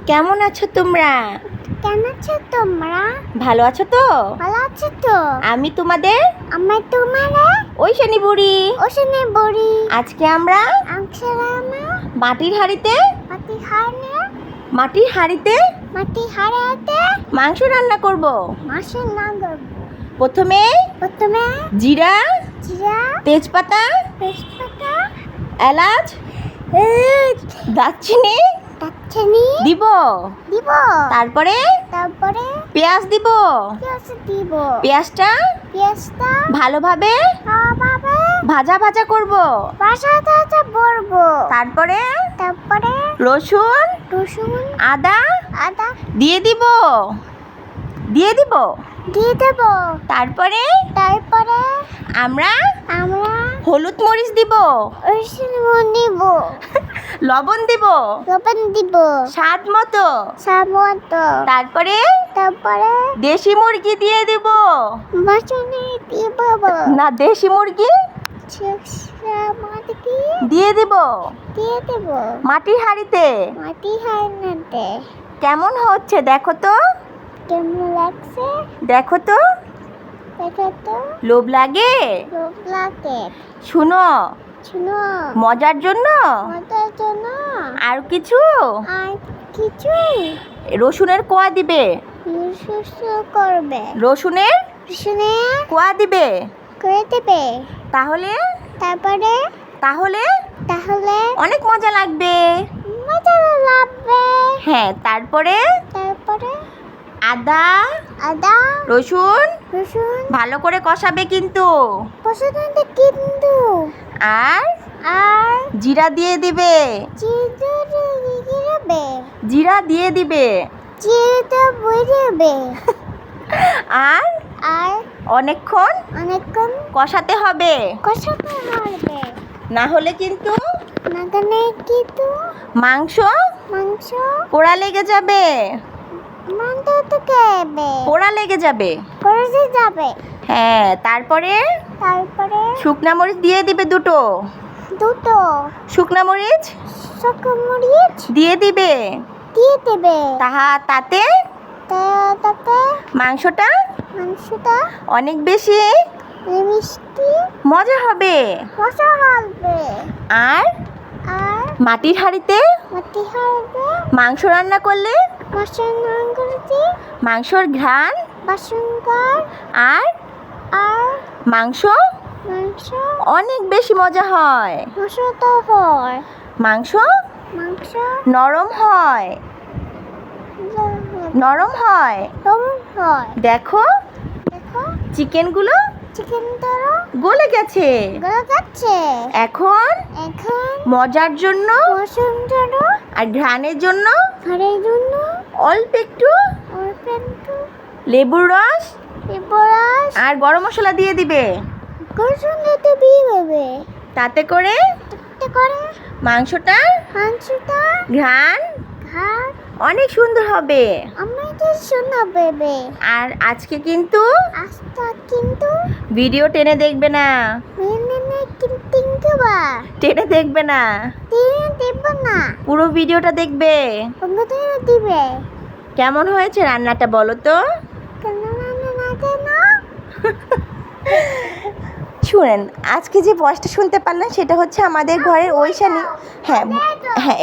কেমন আছো তোমরা? কেমন আছো তোমরা? ভালো আছো তো? ভালো আছো তো? আমি তোমাদের ঐশানী বুড়ি। আজকে আমরা মাটির হাঁড়িতে মাংস রান্না করব। প্রথমে জিরা, তেজপাতা, এলাচ, দারচিনি দিব। তারপরে পেঁয়াজ দিব। পেঁয়াজটা ভালোভাবে ভাজা ভাজা করব। তারপরে রসুন, আদা দিয়ে দিব। তারপরে আমরা হলুদ মরিচ দিব, লবণ দিব স্বাদ মতো। তারপরে দেশি মুরগি দিয়ে দিব। না, দেশি মুরগি দিয়ে দিব মাটির হাঁড়িতে। কেমন হচ্ছে দেখো তো? কেমন লাগছে? দেখো তো, লোভ লাগে? শুনো, মজার জন্য আর কিছু রসুনের কোয়া দিবে। রসুনের কোয়া দিবে। তাহলে অনেক মজা লাগবে। হ্যাঁ, তারপরে আদা রসুন ভালো করে কষাবে কিন্তু। আর জিরা দিয়ে দিবে। আর অনেকক্ষণ কষাতে হবে, না হলে কিন্তু মাংস পোড়া লেগে যাবে। হ্যাঁ, তারপরে শুকনা মরিচ দিয়ে দিবে। দুটো শুকনা মরিচ দিয়ে দিবে। তাতে মাংসটা অনেক বেশি মজা হবে। আর মাটির হাঁড়িতে মাংস রান্না করলে মাংসর ঘ্রাণ আর মাংস অনেক বেশি মজা হয়। মাংস নরম হয়। দেখো, চিকেনগুলো গলে গেছে। এখন মজার জন্য আর ঘ্রাণের জন্য অল্প একটু লেবুর রস আর গরম মশলা দিয়ে দিবে। তাতে করে মাংসটার ঘ্রাণ অনেক সুন্দর হবে। আর আজকে কিন্তু ভিডিও টেনে দেখবে না। পুরো ভিডিওটা দেখবে। কেমন হয়েছে রান্নাটা বলো তো? শুনেন, আজকে যে ভয়েসটা শুনতে পারলেন সেটা হচ্ছে আমাদের ঘরের ঐশানী। হ্যাঁ,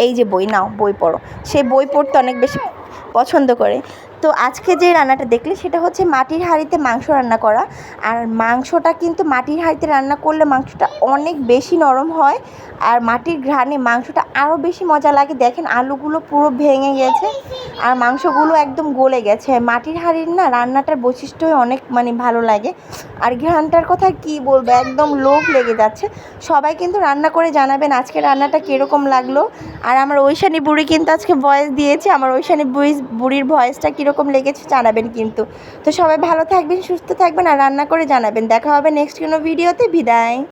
এই যে বই নাও, বই পড়ো। সে বই পড়তে অনেক বেশি পছন্দ করে। তো আজকে যে রান্নাটা দেখলে সেটা হচ্ছে মাটির হাঁড়িতে মাংস রান্না করা। আর মাংসটা কিন্তু মাটির হাঁড়িতে রান্না করলে মাংসটা অনেক বেশি নরম হয়। আর মাটির ঘ্রাণে মাংসটা আরও বেশি মজা লাগে। দেখেন, আলুগুলো পুরো ভেঙে গেছে আর মাংসগুলো একদম গলে গেছে। মাটির হাঁড়ির না রান্নাটার বৈশিষ্ট্যই অনেক ভালো লাগে। আর ঘ্রাণটার কথা কি বলবো, একদম লোভ লেগে যাচ্ছে। সবাই কিন্তু রান্না করে জানাবেন আজকে রান্নাটা কীরকম লাগলো। আর আমার ঐশানী বুড়ি কিন্তু আজকে ভয়েস দিয়েছে। আমার ঐশানী বুড়ির ভয়েসটা কীরকম লেগেছে জানাবেন কিন্তু। তো সবাই ভালো থাকবেন, সুস্থ থাকবেন আর রান্না করে জানাবেন। দেখা হবে নেক্সট কোনো ভিডিওতে। বিদায়।